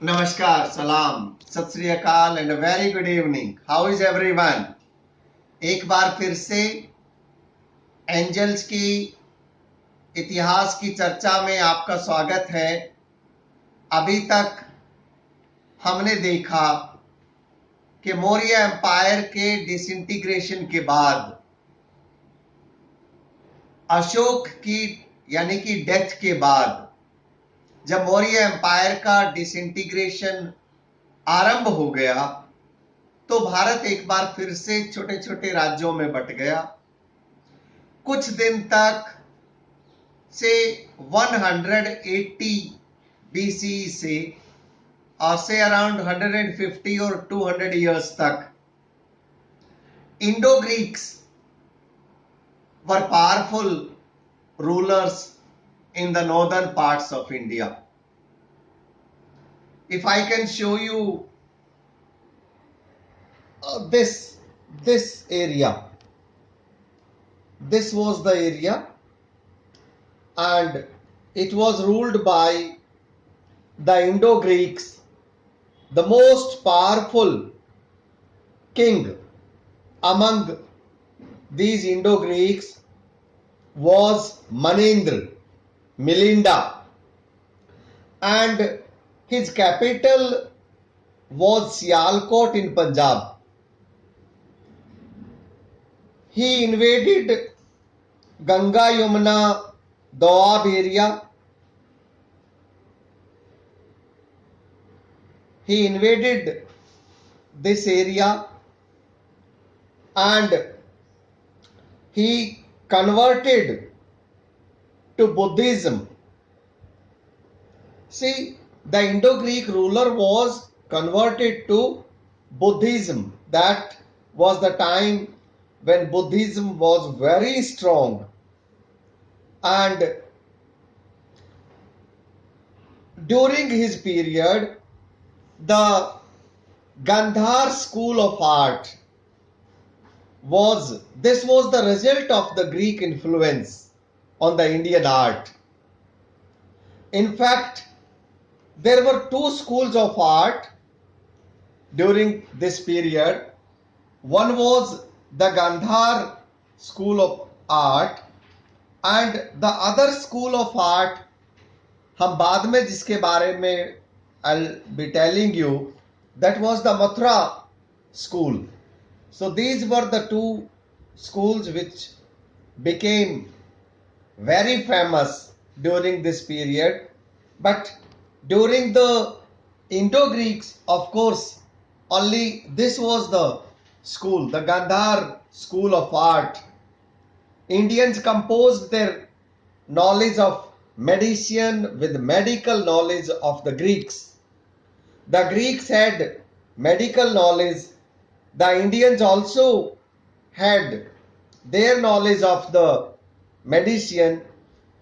नमस्कार, सलाम, सत श्री अकाल and very good evening. How is everyone? एक बार फिर से एंजल्स की इतिहास की चर्चा में आपका स्वागत है। अभी तक हमने देखा कि मौर्य एम्पायर के डिसइंटीग्रेशन के बाद अशोक की यानी कि डेथ के बाद जब मौर्य एम्पायर का डिसइंटीग्रेशन आरंभ हो गया तो भारत एक बार फिर से छोटे छोटे राज्यों में बंट गया। कुछ दिन तक से 180 BCE से और से अराउंड 150 और 200 इयर्स तक Indo Greeks were powerful rulers in the northern parts of India. If I can show you this area, this was the area and it was ruled by the Indo-Greeks. The most powerful king among these Indo-Greeks was Manendra, Milinda, and his capital was Sialkot in Punjab. He invaded Ganga Yamuna Doab area. He invaded this area and he converted to Buddhism. See, the Indo-Greek ruler was converted to Buddhism. That was the time when Buddhism was very strong, and during his period the Gandhar school of art was the result of the Greek influence on the Indian art. In fact, there were two schools of art during this period. One was the Gandhar school of art and the other school of art हम बाद में जिसके बारे में I'll be telling you, that was the Mathura school. So these were the two schools which became very famous during this period. But during the Indo-Greeks, of course, only this was the school, the Gandhar school of art. Indians composed their knowledge of medicine with medical knowledge of the Greeks. The Greeks had medical knowledge. The Indians also had their knowledge of the medicine,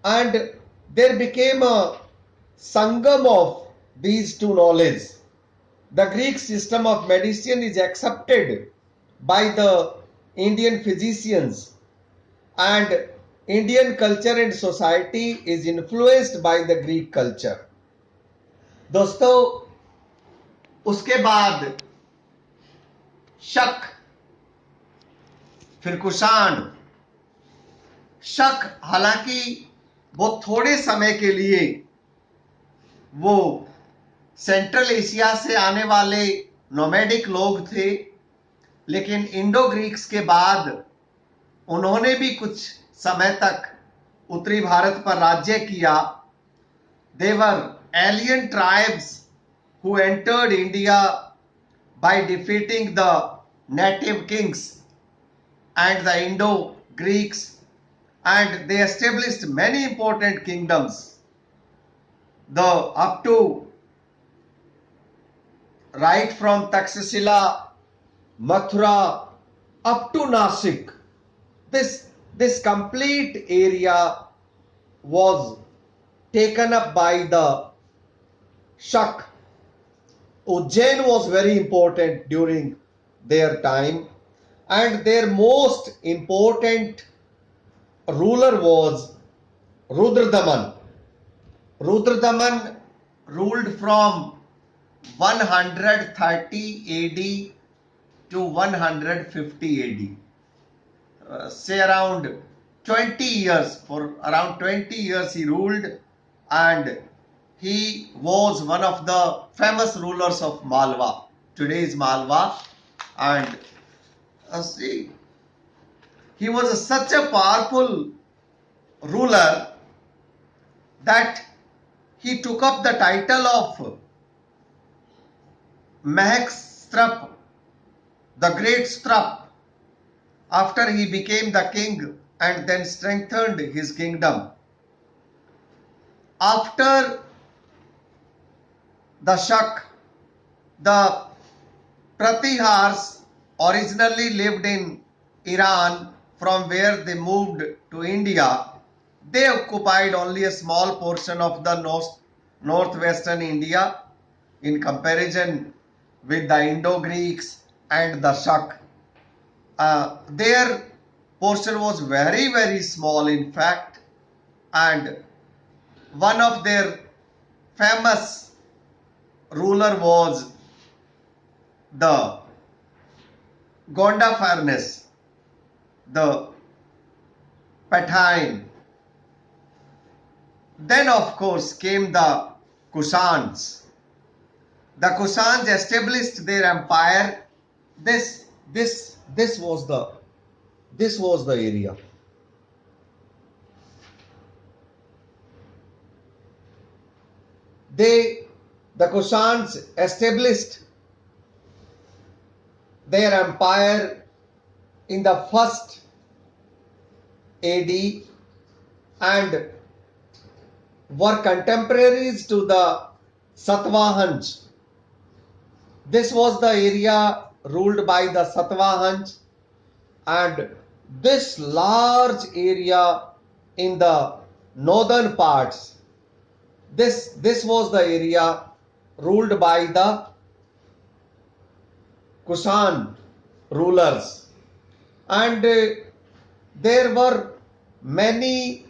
and there became a sangam of these two knowledge. The Greek system of medicine is accepted by the Indian physicians, and Indian culture and society is influenced by the Greek culture. दोस्तों, उसके बाद शक, फिर कुषाण। शक हालांकि बहुत थोड़े समय के लिए वो सेंट्रल एशिया से आने वाले नोमैडिक लोग थे, लेकिन इंडो ग्रीक्स के बाद उन्होंने भी कुछ समय तक उत्तरी भारत पर राज्य किया। They were alien tribes who entered India by defeating the native kings and the Indo-Greeks, and they established many important kingdoms. Up to right from Taxila, Mathura up to Nasik, this complete area was taken up by the Shak. Ujjain was very important during their time, and their most important ruler was Rudradaman. Rudradaman ruled from 130 AD to 150 AD. Say around 20 years. For around 20 years he ruled, and he was one of the famous rulers of Malwa. Today's Malwa. And see, he was such a powerful ruler that he took up the title of Mahekstrap, the Great Strap, after he became the king and then strengthened his kingdom. After the Shak, the Pratihars originally lived in Iran, from where they moved to India. They occupied only a small portion of the northwestern India in comparison with the Indo-Greeks and the Shak. Their portion was very, very small in fact, and one of their famous ruler was the Gondophares, the Pathan. Then of course came the Kushans. The Kushans established their empire. This was the area. The Kushans established their empire in the first AD and were contemporaries to the Satvahans. This was the area ruled by the Satvahans, and this large area in the northern parts, this was the area ruled by the Kushan rulers, and there were many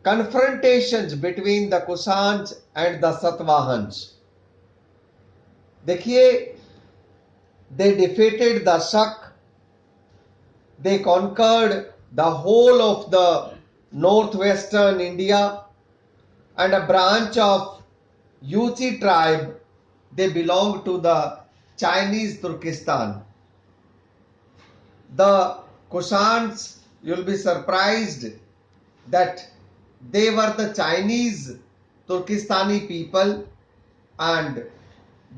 confrontations between the Kushans and the Satvahans. देखिए, they defeated the Shak, they conquered the whole of the northwestern India, and a branch of Yuchi tribe, they belonged to the Chinese Turkestan. The Kushans, you'll be surprised that they were the Chinese Turkestani people, and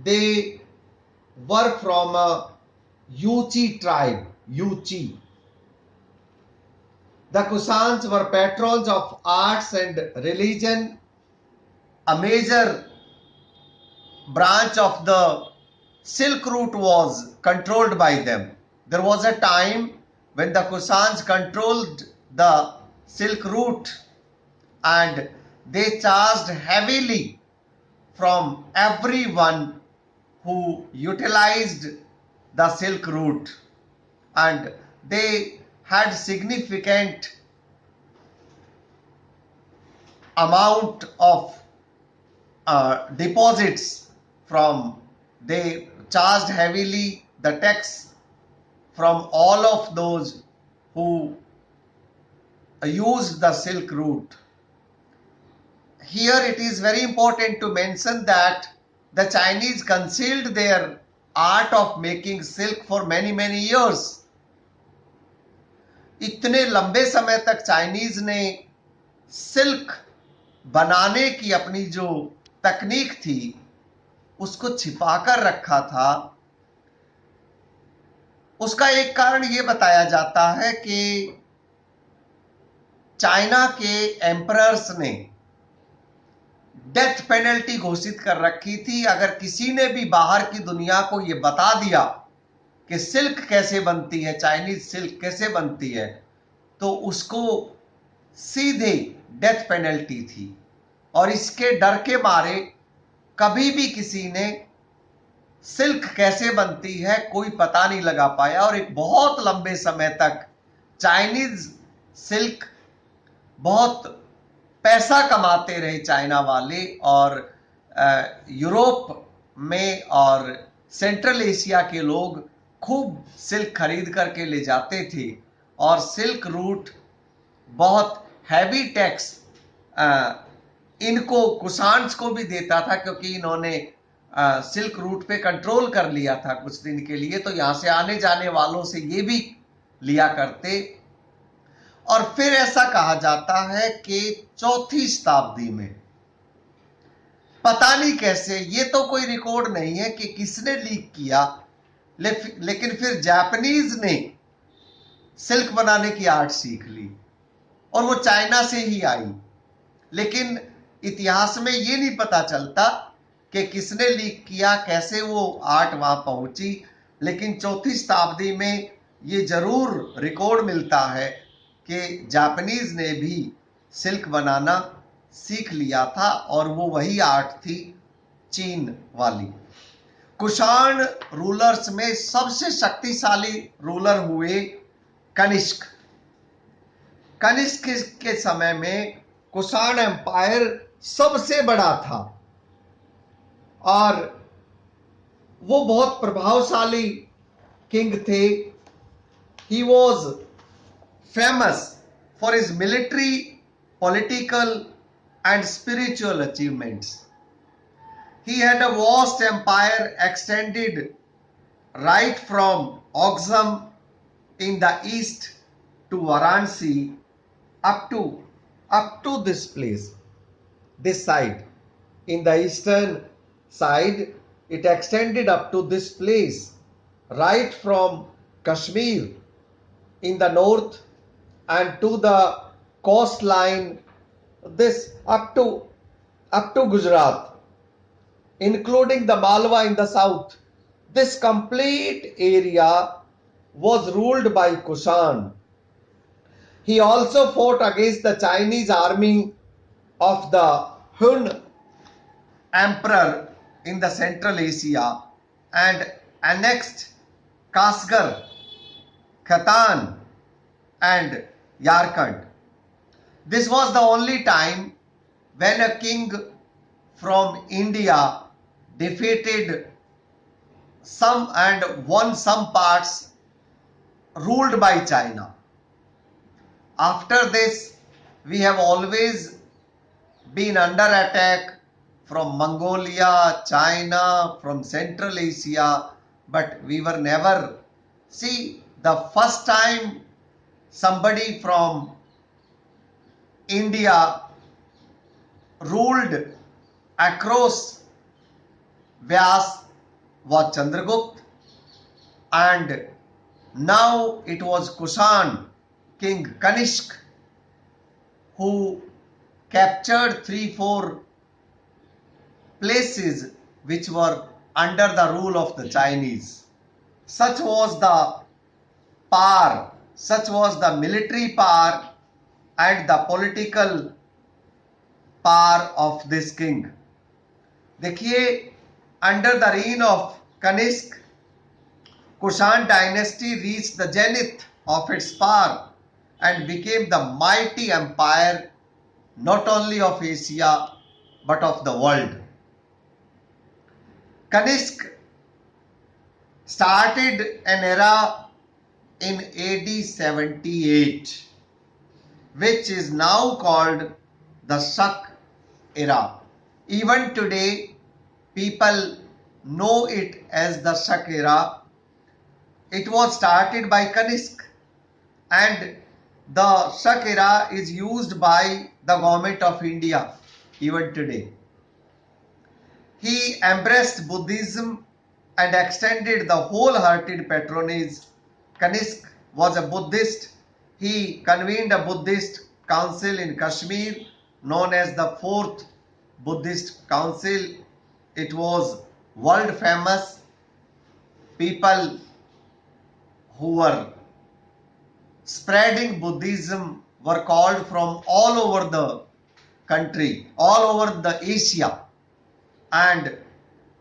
they were from a Yuchi tribe. Yuchi. The Kushans were patrons of arts and religion. A major branch of the Silk Route was controlled by them. There was a time when the Kushans controlled the Silk Route, and they charged heavily from everyone who utilized the Silk Route, and they had significant amount of deposits from, they charged heavily the tax from all of those who used the Silk Route. Here it is very important to mention that the Chinese concealed their art of making silk for many years. इतने लंबे समय तक Chinese ने silk बनाने की अपनी जो तकनीक थी उसको छिपाकर रखा था. उसका एक कारण यह बताया जाता है कि चाइना के एम्परर्स ने डेथ पेनल्टी घोषित कर रखी थी. अगर किसी ने भी बाहर की दुनिया को यह बता दिया कि सिल्क कैसे बनती है, चाइनीज सिल्क कैसे बनती है, तो उसको सीधे डेथ पेनल्टी थी. और इसके डर के मारे कभी भी किसी ने सिल्क कैसे बनती है कोई पता नहीं लगा पाया, और एक बहुत लंबे समय तक चाइनीज सिल्क बहुत पैसा कमाते रहे चाइना वाले, और यूरोप में और सेंट्रल एशिया के लोग खूब सिल्क खरीद करके ले जाते थे और सिल्क रूट बहुत हैवी टैक्स इनको कुषाण्स को भी देता था, क्योंकि इन्होंने सिल्क रूट पे कंट्रोल कर लिया था कुछ दिन के लिए, तो यहां से आने जाने वालों से ये भी लिया करते। और फिर ऐसा कहा जाता है कि 4वीं शताब्दी में, पता नहीं कैसे, ये तो कोई रिकॉर्ड नहीं है कि किसने लीक किया, लेकिन फिर जापानीज ने सिल्क बनाने की आर्ट सीख ली और वो चाइना से ही आई। लेकिन इतिहास में ये नहीं पता चलता कि किसने लीक किया, कैसे वो आर्ट वहां पहुंची। लेकिन 4वीं शताब्दी में ये जरूर रिकॉर्ड मिलता है कि जापानीज ने भी सिल्क बनाना सीख लिया था और वो वही आर्ट थी चीन वाली। कुषाण रूलर्स में सबसे शक्तिशाली रूलर हुए कनिष्क। कनिष्क के समय में कुषाण एम्पायर सबसे बड़ा था और वो बहुत प्रभावशाली किंग थे। He was famous for his military, political and spiritual achievements. He had a vast empire extended right from Ogham in the east to Varanasi up to this place, this side. In the eastern side, it extended up to this place, right from Kashmir in the north and to the coastline, this up to Gujarat, including the Malwa in the south. This complete area was ruled by Kushan. He also fought against the Chinese army of the Hun Emperor in the Central Asia and annexed Kasgar, Khatan and Yarkand. This was the only time when a king from India defeated some and won some parts ruled by China. After this, we have always been under attack from Mongolia, China, from Central Asia, but we were never. See, the first time somebody from India ruled across Vyas was Chandragupta, and now it was Kushan king Kanishk who captured 3-4 places which were under the rule of the Chinese. Such was the power, such was the military power and the political power of this king. देखिए, under the reign of Kanishk, Kushan dynasty reached the zenith of its power and became the mighty empire not only of Asia but of the world. Kanishk started an era in AD 78, which is now called the Shak era. Even today, people know it as the Shak era. It was started by Kanishk, and the Shak era is used by the government of India even today. He embraced Buddhism and extended the wholehearted patronage. Kanishk was a Buddhist. He convened a Buddhist council in Kashmir known as the Fourth Buddhist Council. It was world famous. People who were spreading Buddhism were called from all over the country, all over the Asia. And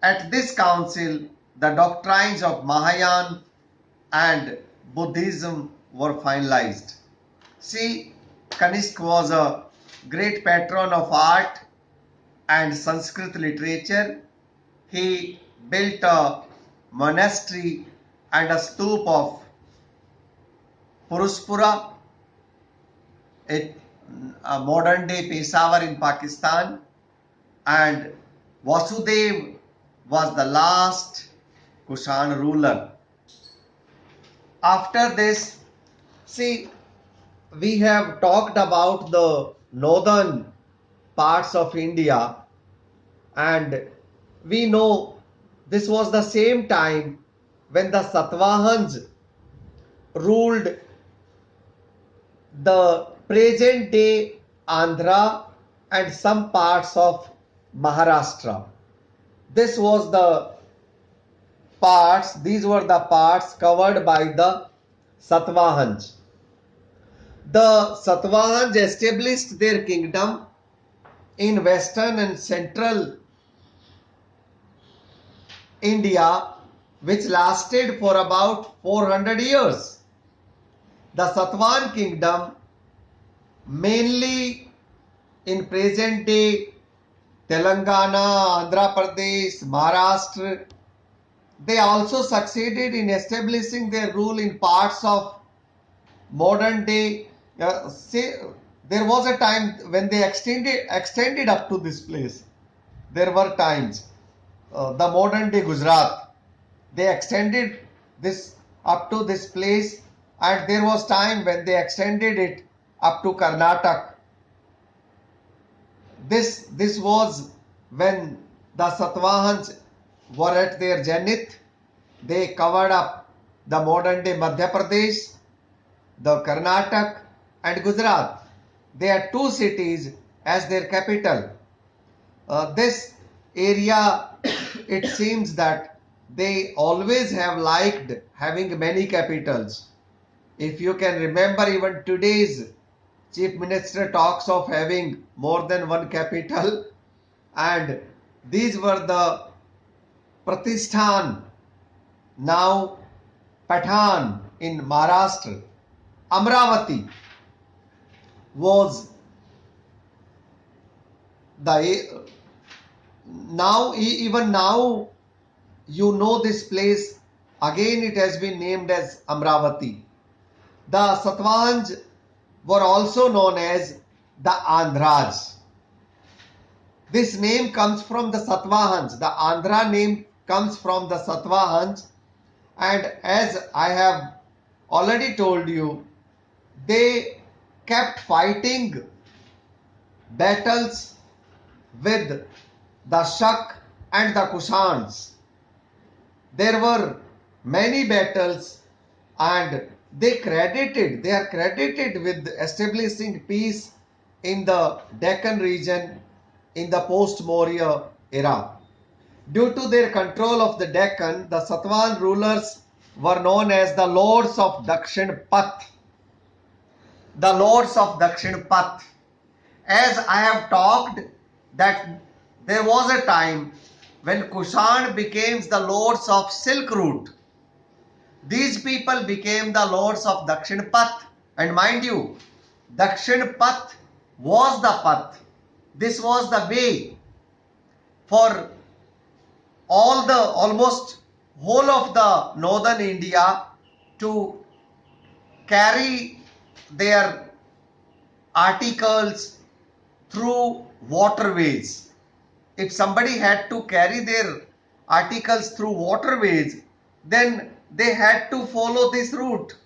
at this council, the doctrines of Mahayana and Buddhism were finalized. See, Kanishk was a great patron of art and Sanskrit literature. He built a monastery and a stoop of Puruspura, a modern day Peshawar in Pakistan, and Vasudev was the last Kushan ruler. After this, see, we have talked about the northern parts of India, and we know this was the same time when the Satvahans ruled the present day Andhra and some parts of Maharashtra. This was the these were the parts covered by the Satvahans. The Satvahans established their kingdom in western and central India, which lasted for about 400 years. The Satvahan kingdom, mainly in present day Telangana, Andhra Pradesh, Maharashtra, they also succeeded in establishing their rule in parts of modern day. There was a time when they extended up to this place. There were times, the modern day Gujarat, they extended this up to this place, and there was time when they extended it up to Karnataka. This was when the Satvahans were at their zenith. They covered up the modern day Madhya Pradesh, the Karnataka and Gujarat. They had two cities as their capital. This area, it seems that they always have liked having many capitals. If you can remember, even today's chief minister talks of having more than one capital, and these were the Pratishthan, now Pathan in Maharashtra. Amravati was the even now you know this place, again it has been named as Amravati. The Satvahans were also known as the Andhras. This name comes from the Satvahans. The Andhra name comes from the Satvahans, and as I have already told you, they kept fighting battles with the Shak and the Kushans. There were many battles, and they are credited with establishing peace in the Deccan region in the post-Maurya era. Due to their control of the Deccan, the Satavahan rulers were known as the Lords of Dakshin Path. The Lords of Dakshin Path. As I have talked that there was a time when Kushan became the Lords of Silk Route. These people became the Lords of Dakshin Path, and mind you, Dakshin Path was the path. This was the way for almost whole of the northern India to carry their articles through waterways. If somebody had to carry their articles through waterways, then they had to follow this route,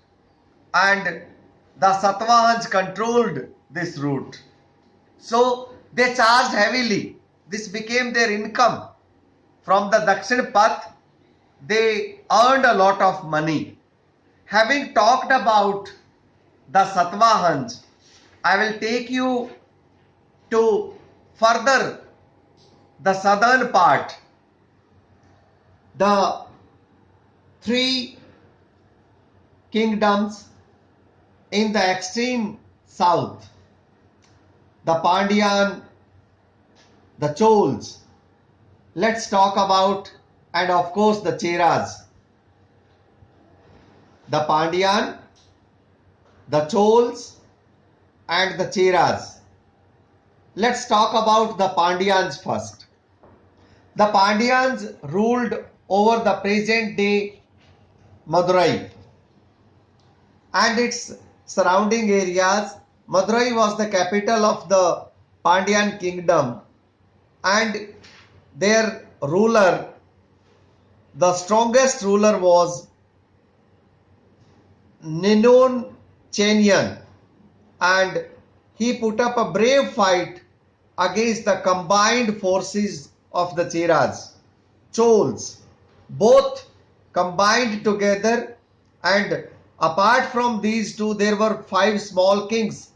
and the Satvahans controlled this route. So they charged heavily. This became their income. From the Dakshin Path, they earned a lot of money. Having talked about the Satvahans, I will take you to further the southern part. The three kingdoms in the extreme south, the Pandyan, the Chols. Let's talk about, and of course the Cheras. The Pandyan, the Chols and the Cheras. Let's talk about the Pandyans first. The Pandyans ruled over the present day Madurai and its surrounding areas. Madurai was the capital of the Pandyan kingdom, and their ruler, the strongest ruler, was Ninun Chenyan, and he put up a brave fight against the combined forces of the Cheras, Chols, both combined together, and apart from these two there were 5 small kings.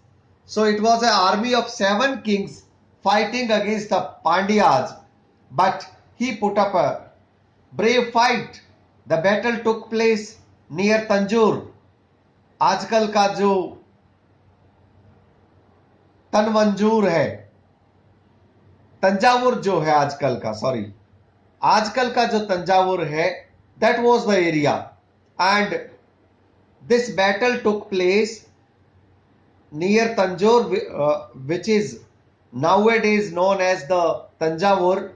So it was an army of 7 kings fighting against the Pandyas, but he put up a brave fight. The battle took place near Tanjore, आजकल का जो तनवंजूर है, तंजावुर जो है आजकल का, sorry, आजकल का जो तंजावुर है, that was the area, and this battle took place near Tanjore, which is nowadays known as the Tanjavur.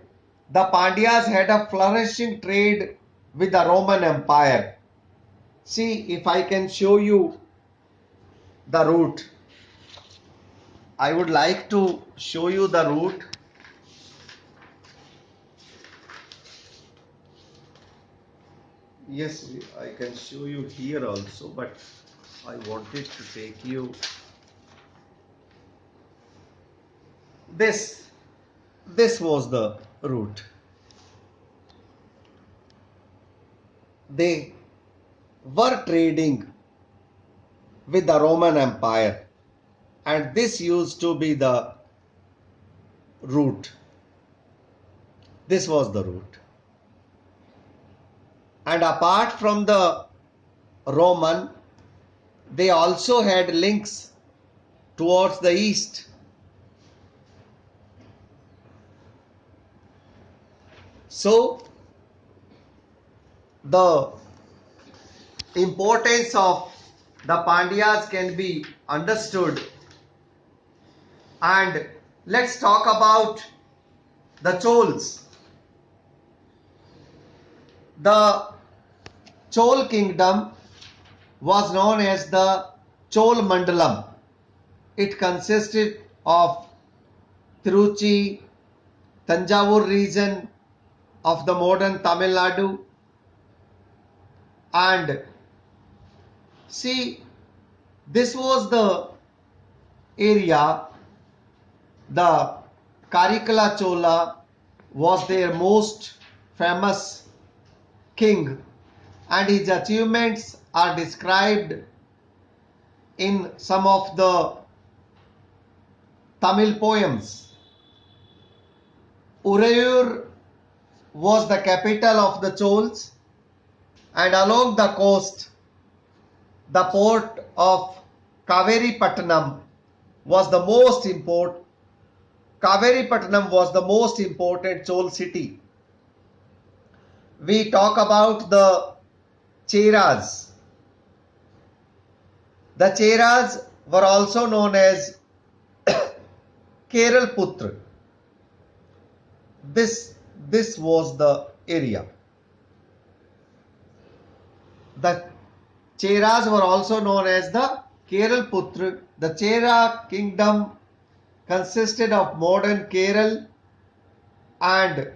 The Pandyas had a flourishing trade with the Roman Empire. See if I can show you the route. I would like to show you the route. Yes, I can show you here also, but I wanted to take you this. This was the route. They were trading with the Roman Empire, and this used to be the route. This was the route. And apart from the Roman, they also had links towards the east. So the importance of the Pandyas can be understood. And let's talk about the Chols. The Chol kingdom was known as the Chol Mandalam. It consisted of Tiruchi, Tanjavur region of the modern Tamil Nadu, and see, this was the area. The Karikala Chola was their most famous king, and his achievements are described in some of the Tamil poems. Urayur was the capital of the Chols, and along the coast, the port of Kaveri Pattanam was the most important. Kaveri Pattanam was the most important Chol city. We talk about the Cheras. The Cheras were also known as Keral Putra. This was the area. The Cheras were also known as the Keral Putra. The Chera kingdom consisted of modern Kerala, and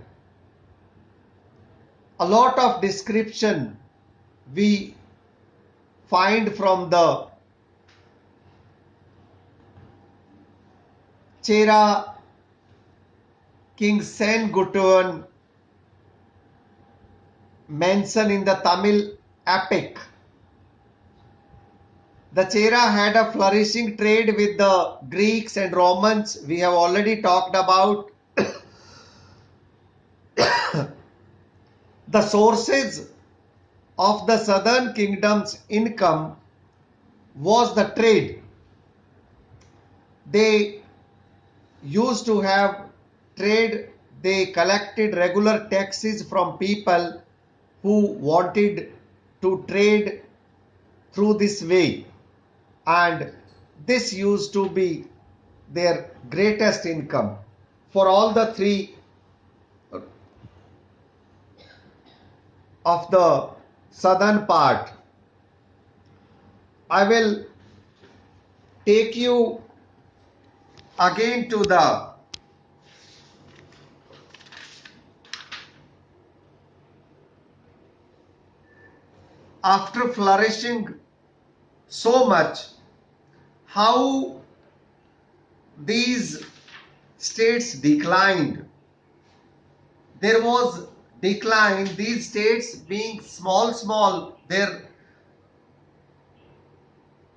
a lot of description we find from the Chera King Sen Guttuvan mentioned in the Tamil epic. The Chera had a flourishing trade with the Greeks and Romans. We have already talked about. The sources of the southern kingdom's income was the trade. They used to have trade. They collected regular taxes from people who wanted to trade through this way, and this used to be their greatest income. For all the three of the southern part. I will take you again to the after flourishing so much, how these states declined. There was decline, these states being small, their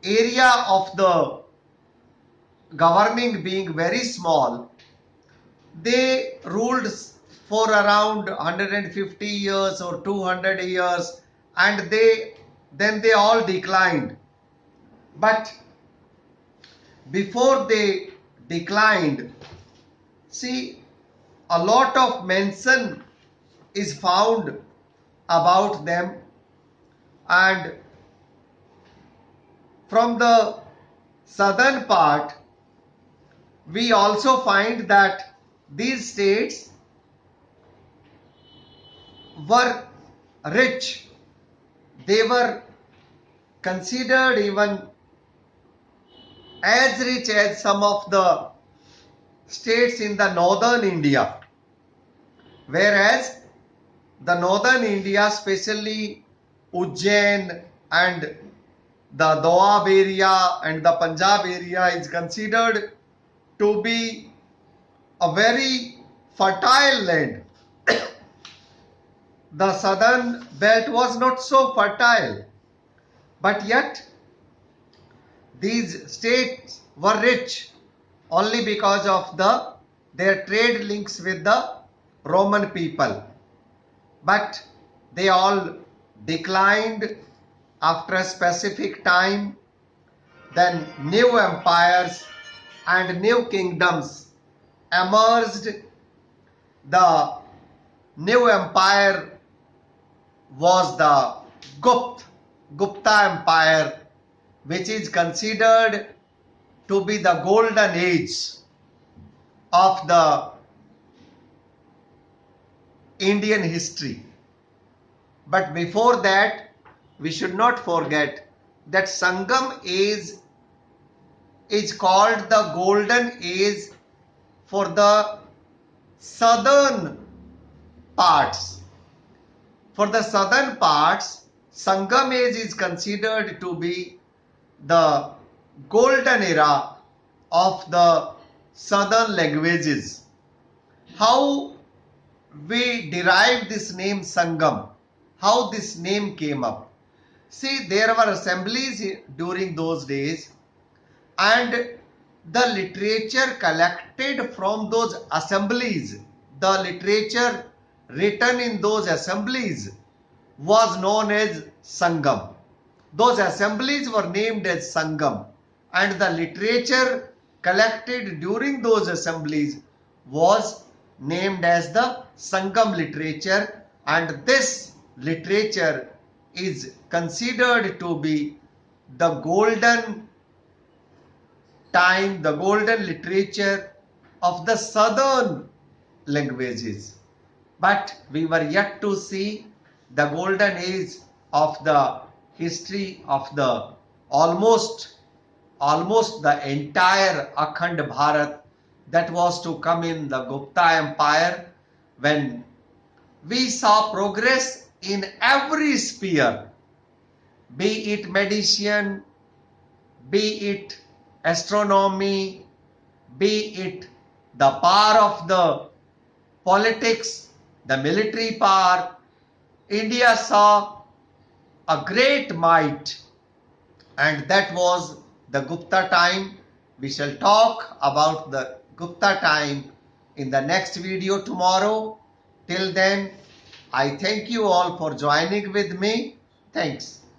area of the governing being very small. They ruled for around 150 years or 200 years, and then they all declined. But before they declined, see, a lot of mention is found about them, and from the southern part we also find that these states were rich. They were considered even as rich as some of the states in the northern India, whereas the northern India, especially Ujjain and the Doab area and the Punjab area, is considered to be a very fertile land. The southern belt was not so fertile, but yet these states were rich only because of their trade links with the Roman people. But they all declined after a specific time. Then new empires and new kingdoms emerged. The new empire was the Gupta Empire, which is considered to be the golden age of the Indian history. But before that, we should not forget that Sangam age is called the golden age for the southern parts. For the southern parts, Sangam age is considered to be the golden era of the southern languages. How we derived this name Sangam, how this name came up. See, there were assemblies during those days, and the literature collected from those assemblies, the literature written in those assemblies was known as Sangam. Those assemblies were named as Sangam, and the literature collected during those assemblies was named as the Sangam literature, and this literature is considered to be the golden time, the golden literature of the southern languages. But we were yet to see the golden age of the history of the almost the entire Akhand Bharat, that was to come in the Gupta Empire, when we saw progress in every sphere, be it medicine, be it astronomy, be it the power of the politics, the military power. India saw a great might, and that was the Gupta time. We shall talk about the Gupta time in the next video tomorrow. Till then, I thank you all for joining with me. Thanks.